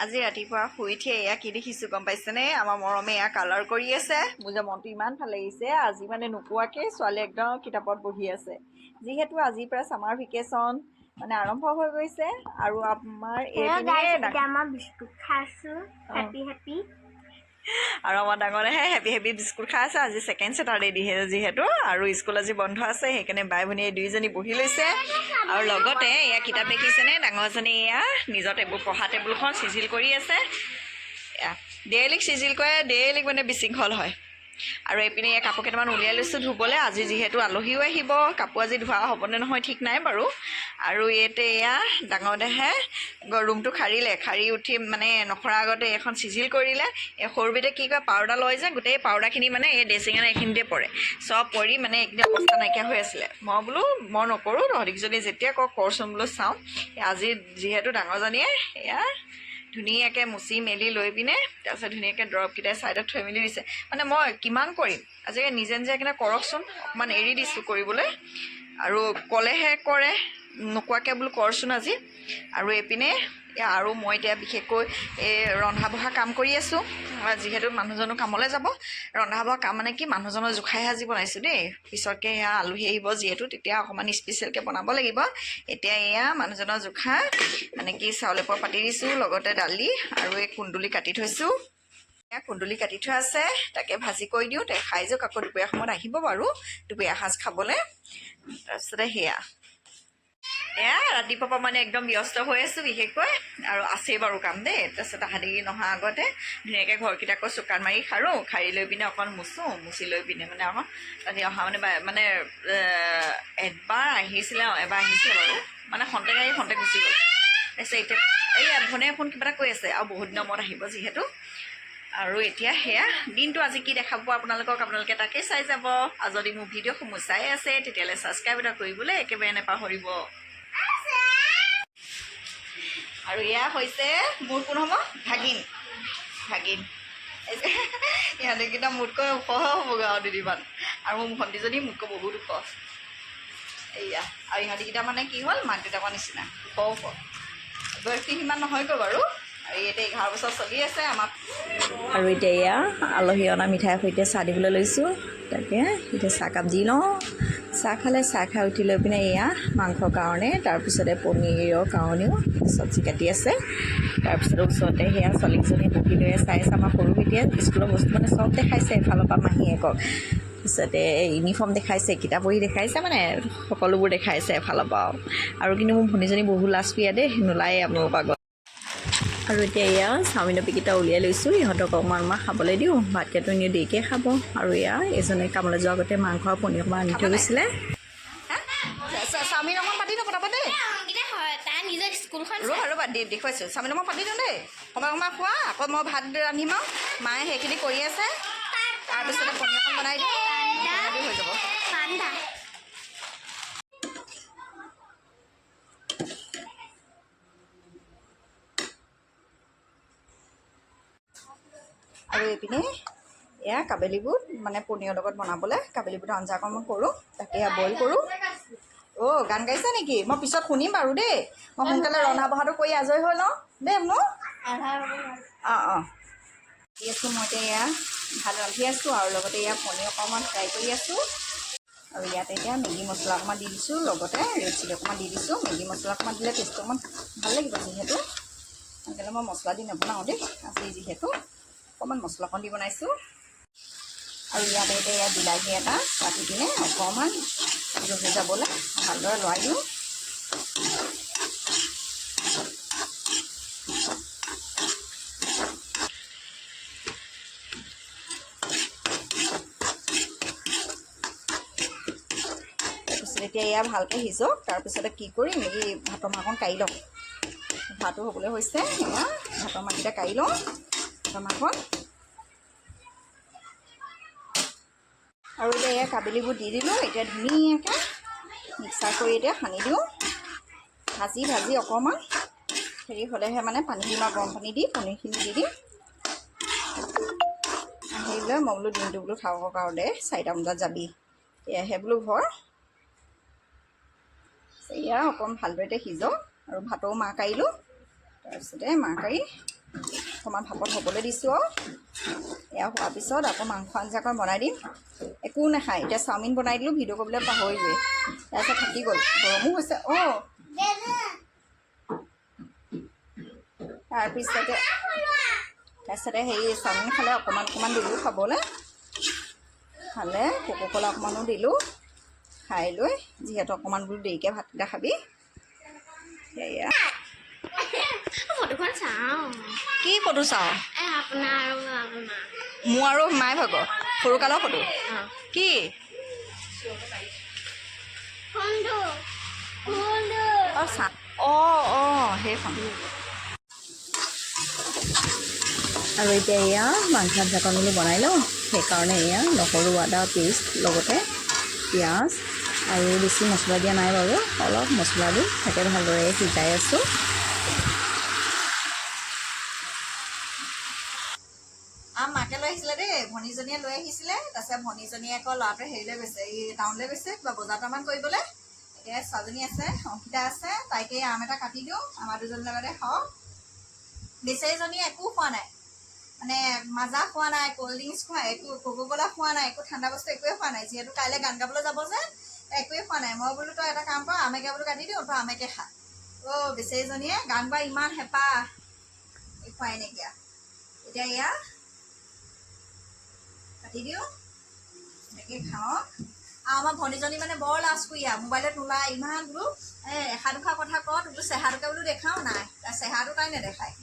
আজি ৰাতিপুৱা শুই উঠি এয়া কি দেখিছোঁ গম পাইছেনে? আমাৰ মৰমে এয়া কালাৰ কৰি আছে। মোৰ যে মনটো ইমান ভাল লাগিছে। আজি মানে নোকোৱাকৈ ছোৱালী একদম কিতাপত বহি আছে। যিহেতু আজিৰ পৰা ছামাৰ ভেকেশ্যন মানে আৰম্ভ হৈ গৈছে আৰু আমাৰ আমাৰ বিস্কুট খাইছোঁ হেপী হেপী আৰু আমাৰ ডাঙৰেহে হেপী হেপী বিস্কুট খাই আছে। আজি ছেকেণ্ড ছেটাৰডে দিহে যিহেতু আৰু স্কুল আজি বন্ধ আছে, সেইকাৰণে বাই ভনীয়ে দুয়োজনী বহি লৈছে আৰু লগতে এয়া কিতাপ দেখিছেনে? ডাঙৰজনী এয়া নিজৰ পঢ়া টেবুলখন চিজিল কৰি আছে। এয়া ডেইলি চিজিল কৰে, ডেইলি মানে বিশৃংখল হয়। আৰু এইপিনে এই কাপোৰ কেইটামান উলিয়াই লৈছোঁ ধুবলৈ। আজি যিহেতু আলহীও আহিব, কাপোৰ আজি ধোৱা হ'বনে নহয় ঠিক নাই বাৰু। আৰু ইয়াতে এয়া ডাঙৰদেহে ৰুমটো সাৰিলে, সাৰি উঠি মানে নখৰাৰ আগতে এখন চিজিল কৰিলে। এই সৰুবিধে কি কয় পাউডাৰ লয় যে, গোটেই পাউডাৰখিনি মানে এই ড্ৰেছিং আৰু এইখিনিতে পৰে। চব পৰি মানে এইখিনি অৱস্থা নাইকিয়া হৈ আছিলে। মই বোলো মই নকৰোঁ, তহঁতিকেইজনী যেতিয়া কৰচোন বোলো চাওঁ। আজি যিহেতু ডাঙৰজনীয়ে এয়া ধুনীয়াকৈ মুচি মেলি লৈ পিনে তাৰপিছত ধুনীয়াকৈ দৰৱকেইটাই ছাইডত থৈ মেলি দিছে। মানে মই কিমান কৰিম, আজিকালি নিজে নিজে কিনে কৰকচোন, অকণমান এৰি দিছোঁ কৰিবলৈ। আৰু ক'লেহে কৰে, নোকোৱাকৈ বোলো কৰচোন আজি। আৰু এইপিনে আৰু মই এতিয়া বিশেষকৈ এই ৰন্ধা বঢ়া কাম কৰি আছোঁ। যিহেতু মানুহজনো কামলৈ যাব, ৰন্ধা বঢ়া কাম মানে কি মানুহজনৰ জোখাইহে আজি বনাইছোঁ দেই। পিছতকৈ এয়া আলহী আহিব যিহেতু তেতিয়া অকণমান স্পেচিয়েলকৈ বনাব লাগিব। এতিয়া এয়া মানুহজনৰ জোখা মানে কি চাউল এপোৱা পাতি দিছোঁ, লগতে দালি আৰু এই কুন্দুলি কাটি থৈছোঁ। এয়া কুন্দুলি কাটি থোৱা আছে, তাকে ভাজি কৰি দিওঁ। তাই খাই যাওক, আকৌ দুপৰীয়া সময়ত আহিব বাৰু দুপৰীয়া সাঁজ খাবলৈ। তাৰপিছতে সেয়া এয়া ৰাতিপুৱাৰ পৰা মানে একদম ব্যস্ত হৈ আছোঁ বিশেষকৈ, আৰু আছেই বাৰু কাম দেই। তাৰপিছত তাহাঁতি নহাৰ আগতে ধুনীয়াকৈ ঘৰকেইটাকো চোকান মাৰি সাৰোঁ, সাৰি লৈ পিনে অকণ মুচোঁ, মুচি লৈ পিনে মানে অকণ তাহাঁতি অহা মানে এবাৰ আহিছিলে বাৰু, মানে খন্তেক আহি খন্তেক গুচি গ'ল। তাৰপিছত এতিয়া এই ভনীয়ে ফোন কিবা এটা কৈ আছে আৰু বহুত দিনৰ মূৰত আহিব যিহেতু। আৰু এতিয়া সেয়া দিনটো আজি কি দেখাব আপোনালোকক, আপোনালোকে তাকেই চাই যাব। আৰু যদি মোৰ ভিডিঅ'সমূহ চাই আছে তেতিয়াহ'লে ছাবস্ক্ৰাইব এটা কৰিবলৈ একেবাৰে নাপাহৰিব। আৰু এয়া হৈছে মোৰ কোন হ'ব ভাগিন ইহঁতকেইটা মোতকৈ ওখ হ'বগৈ আৰু দুদিনমান। আৰু মোৰ ভণ্টিজনী মোতকৈ বহুত ওখ। এয়া আৰু ইহঁতকেইটা মানে কি হ'ল মাক দেউতাকৰ নিচিনা ওখ। বয়সটো সিমান নহয়গৈ বাৰু। আৰু ইয়াতে 11 বছৰ চলি আছে আমাক। আৰু এতিয়া এয়া আলহী অনা মিঠাইৰ সৈতে চাহ দিবলৈ লৈছোঁ। তাকে এতিয়া চাহকাপ দি লওঁ। চাহ খালে, চাহ খাই উঠি লৈ পিনে এয়া মাংসৰ কাৰণে, তাৰপিছতে পনীৰৰ কাৰণেও চব্জি কাটি আছে। তাৰপিছতে ওচৰতে সেয়া ছোৱালীকেইজনী বহি লৈ চাই আছে। আমাৰ সৰু বেটীয়ে স্কুলৰ বস্তু মানে চব দেখাইছে এফালৰ পৰা মাহীয়েকক। তাৰপিছতে ইউনিফৰ্ম দেখাইছে, কিতাপ বহি দেখাইছে, মানে সকলোবোৰ দেখাইছে এফালৰ পৰা। আৰু কিন্তু মোৰ ভনীজনী বহুত লাজ প্ৰিয়া দেই, নোলায়ে আপোনালোকৰ আগত। আৰু এতিয়া এয়া চাওমিনৰ পেকেটটা উলিয়াই লৈছোঁ, ইহঁতক অকণমান খাবলৈ দিওঁ। ভাতকেইটা এনেও দেৰিকৈ খাব। আৰু এয়া এজনে কামলৈ যোৱাৰ আগতে মাংস আৰু পনীৰ অকণমান আনি থৈ গৈছিলে। চাওমিন অকণমান পাতি দিওঁ পটাপট দেই। ৰ'বা দেখুৱাইছোঁ, চাওমিন অকণমান পাতি দিওঁ দেই। সময় খোৱা, আকৌ মই ভাত ৰান্ধিম আৰু মায়ে সেইখিনি কৰি আছে। তাৰপিছতে পনীৰ অকণ বনাই দিওঁ, হৈ যাব। আৰু এইপিনে এয়া কাবেলী বুট মানে পনীৰৰ লগত বনাবলৈ কাবেলী বুটৰ আঞ্জা অকণমান কৰোঁ, তাকে বইল কৰোঁ। অ' গান গাইছা নেকি? মই পিছত শুনিম বাৰু দেই। মই সোনকালে ৰন্ধা বঢ়াটো কৰি আজৰি হৈ লওঁ দেই মোৰ। অঁ দি আছোঁ মই এতিয়া এয়া ভাত ৰান্ধি আছোঁ আৰু লগতে এয়া পনীৰ অকণমান ফ্ৰাই কৰি আছোঁ। আৰু ইয়াতে এতিয়া মেগী মছলা অকণমান দি দিছোঁ, লগতে ৰেড চিলি অকণমান দি দিছোঁ। মেগী মছলা অকণমান দিলে টেষ্টটো অকণমান ভাল লাগিব যিহেতু, সেইকাৰণে মই মছলা দি নবনাওঁ দেই। আজি যিহেতু অকণমান মছলা অকণ দি বনাইছোঁ। আৰু ইয়াতে এতিয়া ইয়াত বিলাহী এটা কাটি পিনে অকণমান জহি যাবলৈ ভালদৰে লৰাই দিওঁ। তাৰপিছত এতিয়া এয়া ভালকৈ সিজক। তাৰপিছতে কি কৰিম, এই ভাতৰ মাৰকণ কাঢ়ি লওঁ। ভাতো হ'বলৈ হৈছে, এয়া ভাতৰ মাৰকেইটা কাঢ়ি লওঁ। ভাতৰ মাৰকণ আৰু এতিয়া এয়া কাবেলীবোৰ দি দিলোঁ। এতিয়া ধুনীয়াকৈ মিক্সাৰ কৰি এতিয়া সানি দিওঁ। ভাজি অকণমান হেৰি হ'লেহে মানে পানী দিম আৰু গৰম পানী দি পনীৰখিনি দি দিম। আহিলে মই বোলো দিনটো বোলো থাকক আৰু দে, 4টা বজাত যাবি, এয়াহে বোলো ঘৰ। এয়া অকণমান ভালদৰে সিজক। আৰু ভাতৰো মাৰ কাঢ়িলোঁ। তাৰপিছতে মাৰ কাঢ়ি অকণমান ভাপত হ'বলৈ দিছোঁ আৰু এয়া হোৱাৰ পিছত আকৌ মাংস আঞ্জাকণ বনাই দিম। একো নাখায়। এতিয়া চাওমিন বনাই দিলোঁ, ভিডিঅ' কৰিবলৈ পাহৰিলোৱেই, তাৰপিছত থাকি গ'ল। গৰমো হৈছে। তাৰপিছতে হেৰি চাওমিন খালে অকণমান দিলোঁ খাবলৈ, খালে কোকোকলা অকণমানো দিলোঁ খাই লৈ, যিহেতু অকণমান বোলো দেৰিকৈ ভাতকেইটা খাবি। সেয়া ফটোখন চাওঁ। কি ফটো চাওঁ? আপোনাৰ মোৰ আৰু মায়ে ভাগৰ সৰুকালৰ ফটো। কি সেইখন। আৰু এতিয়া এয়া মাংস আঞ্জাকণো বনাই লওঁ। সেইকাৰণে এয়া নহৰু আদা পেষ্ট লগতে পিঁয়াজ আৰু বেছি মছলা দিয়া নাই বাৰু, অলপ মছলা দি তাকে ভালদৰে সিজাই আছোঁ। মাকে লৈ আহিছিলে দেই, ভনীজনীয়ে লৈ আহিছিলে। তাৰপিছত ভনীজনীয়ে আকৌ ল'ৰাটোৱে হেৰিলৈ গৈছে, এই টাউনলৈ গৈছে কিবা বজাৰ টামান কৰিবলৈ। এতিয়া ছোৱালীজনী আছে, অংকিতা আছে, তাইকে আম এটা কাটি দিওঁ, আমাৰ দুজনীৰ লগতে খাওঁ। বেচেৰীজনীয়ে একো খোৱা নাই, মানে মাজা খোৱা নাই, ক'ল্ড ড্ৰিংকছ খোৱা, একো কোকোকলা খোৱা নাই, একো ঠাণ্ডা বস্তু একোৱে খোৱা নাই। যিহেতু কাইলৈ গান গাবলৈ যাব যে একোৱে খোৱা নাই। মই বোলো তই এটা কাম কৰ, আমেকে বোলো কাটি দিওঁ, তই আমেকে খা। বেচেৰীজনীয়ে গান গোৱা ইমান হেঁপাহ, খোৱাই নাইকিয়া। এতিয়া এয়া কাটি দিওঁ, এনেকৈ খাওঁ। আৰু আমাৰ ভনীজনী মানে বৰ লাজ কুইয়া, মোবাইলত নোলায় ইমান বোলো এষাৰ দুষাৰ কথা কওঁ, বোলো চেহেৰাটোকে বোলো দেখাওঁ, নাই তাই চেহেৰাটো তাই নেদেখায়।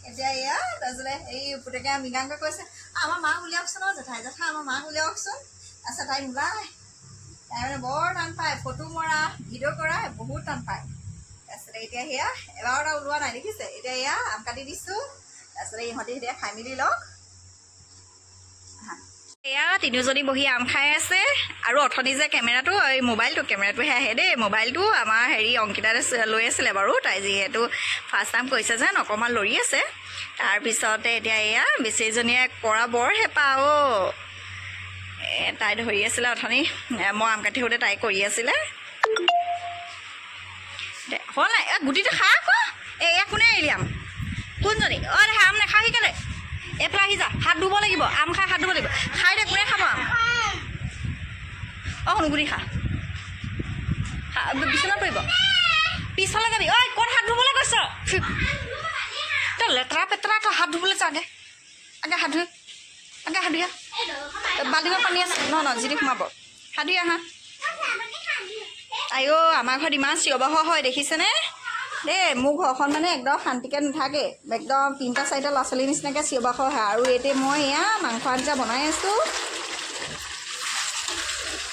এতিয়া এয়া তাৰপিছতে এই পুতেকে মৃগাংকে কৈছে, আমাৰ মাক উলিয়াওকচোন আৰু জেঠাই আমাৰ মাক উলিয়াওকচোন। তাৰপিছত তাই নোলায়, তাই মানে বৰ টান পায় ফটো মৰা, ভিডিঅ' কৰা, বহুত টান পায়। তাৰপিছতে এতিয়া সেয়া এবাৰ এটা ওলোৱা নাই দেখিছে। এতিয়া এয়া আম কাটি দিছোঁ, তাৰপিছতে ইহঁতি এতিয়া খাই মেলি লওক। এয়া তিনিওজনী বহি আম খাই আছে। আৰু অথনি যে কেমেৰাটো, এই কেমেৰাটোহে আহে দেই। মোবাইলটো আমাৰ হেৰি অংকিতাই লৈ আছিলে বাৰু, তাই যিহেতু ফাৰ্ষ্ট টাইম কৰিছে যেন অকণমান লৰি আছে। তাৰপিছতে এতিয়া এয়া বেচেৰীজনীয়ে কৰা বৰ হেঁপাহ তাই ধৰি আছিলে অথনি, মই আম কাটি থাকোঁতে তাই কৰি আছিলে। হ'ল নাই গুটিটো খা আকৌ। এয়া কোনে এৰিলি আম? কোনজনী? দেহা আম নাখাহি কেলে? এইফালে আহি যা, হাত ধুব লাগিব, আম খাই হাত ধুব লাগিব। খাই দে, কোনে খাব আম? শুনগুটি খা, বিচনাত পৰিব, পিছফালে যাবি। ক'ত হাত ধুবলৈ কৈছ? তই লেতেৰা পেতেৰা, তই হাত ধুবলৈ যা আগে হাত ধুই বাল্টিঙত পানী আছে যিটো সোমাব। হাত ধুই আহা। আমাৰ ঘৰত ইমান চিঞৰ বাখৰ হয় দেখিছেনে দেই। মোৰ ঘৰখন মানে একদম শান্তিকৈ নাথাকে, একদম 3-4টা ল'ৰা ছোৱালীৰ নিচিনাকৈ চিঞৰ বাখৰ হয়। আৰু এতিয়া মই এয়া মাংস আঞ্জা বনাই আছোঁ।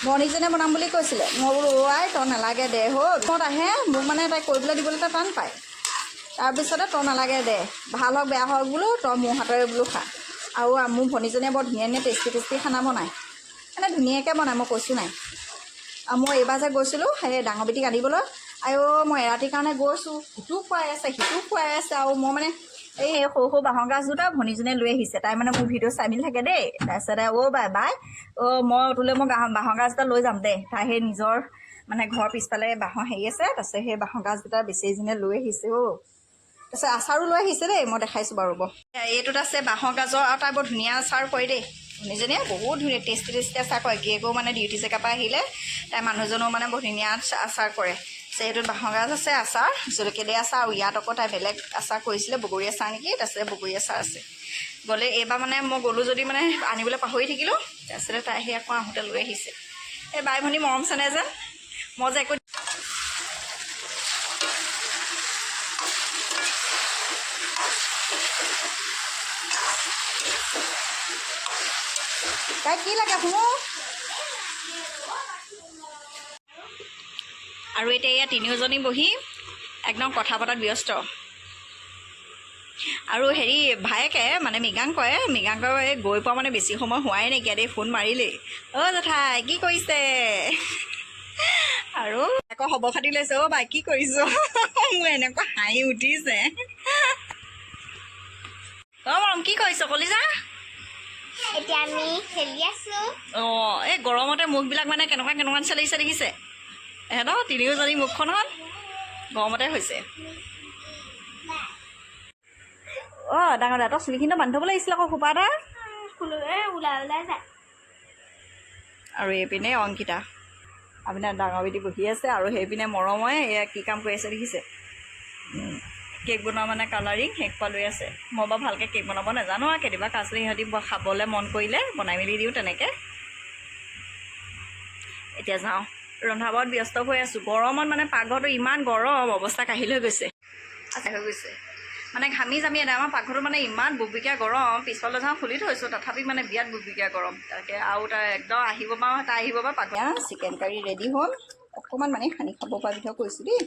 ভনীজনীয়ে বনাম বুলি কৈছিলে, মই বোলো তই নালাগে দে ঘৰত আহে, মোক মানে তাই কৰিবলৈ দিবলৈ তাই টান পায়। তাৰপিছতে তই নালাগে দে, ভাল হওক বেয়া হওক বোলো, তই মোৰ হাতৰে বোলো খা। আৰু মোৰ ভনীজনীয়ে বৰ ধুনীয়া টেষ্টি খানা বনায়, মানে ধুনীয়াকৈ বনায়, মই কৈছোঁ নাই। আৰু মই এইবাৰ যে গৈছিলোঁ সেই ডাঙৰ বেটিক আনিবলৈ, মই এৰাতিৰ কাৰণে গৈছোঁ, সিটো খুৱাই আছে। আৰু মই মানে এই সৰু বাঁহৰ গাজ দুটা ভনীজনীয়ে লৈ আহিছে, তাই মানে মোৰ ভিডিঅ' চাই মেলি থাকে দেই। তাৰপিছতে বাই মই তোলৈ মই বাঁহৰ গাজ এটা লৈ যাম দে। তাই সেই নিজৰ মানে ঘৰৰ পিছফালে বাঁহৰ হেৰি আছে, তাৰপিছত সেই বাঁহৰ গাজ দুটা বেচেৰীজনীয়ে লৈ আহিছে। তাৰপিছত আচাৰো লৈ আহিছে দেই, মই দেখাইছোঁ বাৰু। এইটোত আছে বাঁহৰ গাজৰ, আৰু তাই বৰ ধুনীয়া আচাৰ কৰে দেই ভনীজনীয়ে, বহুত ধুনীয়া টেষ্টি আচাৰ কৰে। গিয়েকো মানে ডিউটি জেগাৰ পৰা আহিলে তাই মানুহজনেও মানে বৰ ধুনীয়া আচাৰ কৰে। সেইটোত বাঁহৰ গাজ আছে, আচাৰ জলকীয়া দিয়া আচাৰ, আৰু ইয়াত আকৌ তাই বেলেগ আচাৰ কৰিছিলে, বগৰী আচাৰ নেকি। তাৰপিছতে বগৰী আচাৰ আছে। গ'লে এইবাৰ মানে মই গ'লোঁ যদি মানে আনিবলৈ পাহৰি থাকিলোঁ। তাৰপিছতে তাই আহি আকৌ আহোঁতে লৈ আহিছে। এই বাই ভনী মৰম চেনেহ যেন, মই যে একো তাই কি লাগে শুনো। আৰু এতিয়া এয়া তিনিওজনী বহি একদম কথা পতাত ব্যস্ত। আৰু হেৰি ভায়েকে মানে মৃগাংকৰ গৈ পোৱা মানে বেছি সময় হোৱাই নাইকিয়া দেই, ফোন মাৰিলেই জেঠাই কি কৰিছে। আৰু আকৌ খবৰ খাতি লৈছে, বাই কি কৰিছ। মোৰ এনেকুৱা হাঁহি উঠিছে। মৰম কি কৰিছ কলিজা? এতিয়া আমি খেলি আছোঁ। এই গৰমতে মুখবিলাক মানে কেনেকুৱা চেলিছে দেখিছে এহেঁতৰ তিনিওজনী মুখখন গৰমতে হৈছে। অঁ ডাঙৰ দা তই চুলিখিনি বান্ধি থ'ব লাগিছিল আকৌ খোপা এটা ওলাই ওলাই যায় আৰু এইপিনে অংকিতা আপোনাৰ ডাঙৰ বেটি বহি আছে আৰু সেইপিনে মৰমে এয়া কি কাম কৰি আছে দেখিছে কেক বনোৱা মানে কালাৰিং শেষ পালৈ আছে মই বাৰু ভালকৈ কেক বনাব নাজানো আৰু কেতিয়াবা কাচলি সিহঁতি খাবলৈ মন কৰিলে বনাই মেলি দিওঁ তেনেকৈ এতিয়া যাওঁ ৰন্ধা বঢ়াত ব্যস্ত হৈ আছোঁ গৰমত মানে পাকঘৰটো ইমান গৰম অৱস্থা কাঢ়িল হৈ গৈছে মানে ঘামি জামি এনে আমাৰ পাকঘৰটো মানে ইমান বুবিকীয়া গৰম পিছলৈ যাওঁ খুলি থৈছোঁ তথাপি মানে বিৰাট বুবিকীয়া গৰম তাকে আৰু তাৰ একদম আহিব পাৰোঁ তাই আহিব বাৰু পাকঘৰ চিকেন কাৰী ৰেডি হ'ল অকণমান মানে সানি খাব পৰা বিধৰ কৰিছোঁ দেই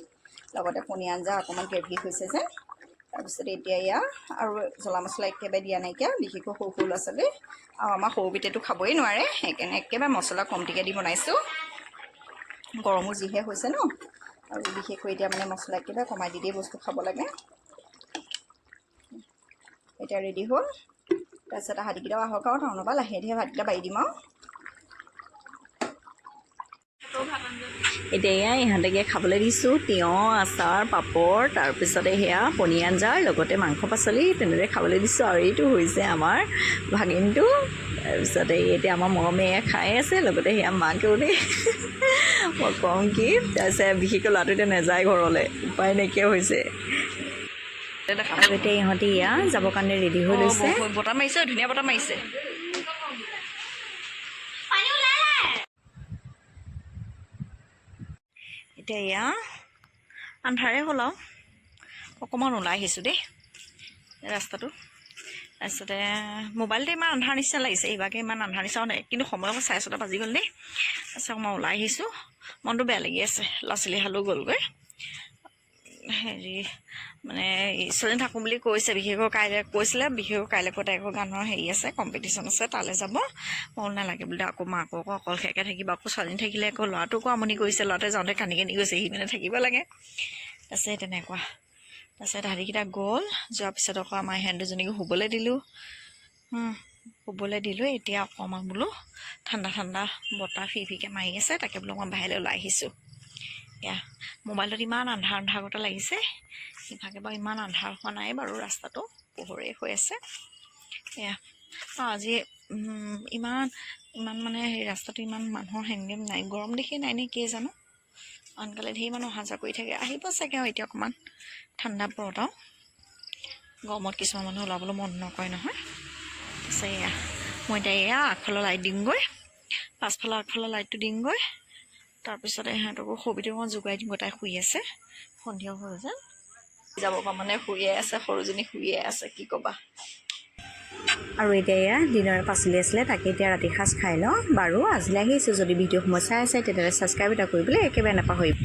লগতে পনীৰ আঞ্জা অকণমান গ্ৰেভি হৈছে যে তাৰপিছত এতিয়া এয়া আৰু জ্বলা মছলা একেবাৰে দিয়া নাইকিয়া বিশেষকৈ সৰু সৰু ল'ৰা ছোৱালী আৰু আমাৰ সৰু বিটেটো খাবই নোৱাৰে সেইকাৰণে একেবাৰে মছলা কমটিকৈ দি বনাইছোঁ গৰমো যিহে হৈছে ন আৰু বিশেষকৈ এতিয়া মানে মছলা একেবাৰে কমাই দি দিয়ে বস্তু খাব লাগে এতিয়া ৰেডি হ'ল তাৰপিছত হাতীকেইটাও আহক আৰু টাউনৰ পৰা লাহে ধীৰে ভাতকেইটা বাঢ়ি দিম আৰু এতিয়া ইহঁতেকে খাবলৈ দিছোঁ তিয়ঁহ আচাৰ পাপৰ তাৰপিছতে সেয়া পনীৰ আঞ্জাৰ লগতে মাংস পাচলি তেনেদৰে খাবলৈ দিছোঁ আৰু এইটো হৈছে আমাৰ ভাগিনটো তাৰপিছতে এতিয়া আমাৰ মৰমে খাই আছে লগতে সেয়া মাকেও দেই মই কওঁ কি তাৰপিছত বিশেষকৈ ল'ৰাটো এতিয়া নাযায় ঘৰলৈ উপায় নাইকিয়া হৈছে এতিয়া ইহঁতে এয়া যাবৰ কাৰণে ৰেডি হৈ লৈছে বতাহ মাৰিছে ধুনীয়া বতাহ মাৰিছে এতিয়া এয়া আন্ধাৰে হ'ল আৰু অকণমান ওলাই আহিছোঁ দেই ৰাস্তাটো তাৰপিছতে মোবাইলটো ইমান আন্ধাৰ নিচিনা লাগিছে এইভাগে ইমান আন্ধাৰ নিচিনা নাই কিন্তু সময় আকৌ 6:30 বাজি গ'ল দেই তাৰপিছত মই ওলাই আহিছোঁ মনটো বেয়া লাগি আছে ল'ৰা ছোৱালী হালো গ'লগৈ হেৰি মানে ছোৱালী থাকোঁ বুলি কৈছে বিশেষকৈ কাইলৈ কৈছিলে বিশেষকৈ কাইলৈ তাইকৰ গানৰ হেৰি আছে কম্পিটিশ্যন আছে তালৈ যাব মন নালাগে বুলি আকৌ মাকো আকৌ অকলশৰীয়াকৈ থাকিব আকৌ ছোৱালী থাকিলে আকৌ ল'ৰাটোকো আমনি কৰিছে ল'ৰাটোৱে যাওঁতে কান্দি কান্দি গৈছে সি মানে থাকিব লাগে তাৰপিছত তেনেকুৱা তাৰপিছত হাতীকেইটা গ'ল যোৱাৰ পিছত আকৌ আমাৰ ইহঁত দুজনীকো শুবলৈ দিলোঁ এতিয়া অকণমান বোলো ঠাণ্ডা ঠাণ্ডা বতাহ ফিৰফিৰকৈ মাৰি আছে তাকে বোলো মই বাহিৰলৈ ওলাই আহিছোঁ এয়া মোবাইলত ইমান আন্ধাৰ আন্ধাৰগতে লাগিছে ইভাগে বাৰু ইমান আন্ধাৰ হোৱা নাই বাৰু ৰাস্তাটো পোহৰে হৈ আছে এয়া আজি ইমান মানে সেই ৰাস্তাটো ইমান মানুহৰ হেংগেম নাই গৰম দেখি নাই নে কি জানো আনকালে ধেৰ মানুহ অহা যোৱা কৰি থাকে আহিব চাগে আৰু এতিয়া অকণমান ঠাণ্ডা পৰত আৰু গৰমত কিছুমান মানুহ ওলাবলৈ মন নকৰে নহয় তাৰপিছত এয়া মই এতিয়া এয়া আগফালৰ লাইট দিমগৈ পাছফালৰ আগফালৰ লাইটটো দিমগৈ তাৰপিছতে সিহঁতকো সবিটো মই যোগাই দিম তাই শুই আছে সন্ধিয়া হৈ যেন যাব পৰা মানে শুইয়ে আছে সৰুজনী শুইয়ে আছে কি ক'বা আৰু এতিয়া এয়া দিনৰ পাচলি আছিলে তাকে এতিয়া ৰাতি সাঁজ খাই লওঁ বাৰু আজিলৈ আহিছোঁ যদি ভিডিঅ' সময় চাই আছে তেতিয়াহ'লে ছাবস্ক্ৰাইব এটা কৰিবলৈ একেবাৰে নাপাহৰিব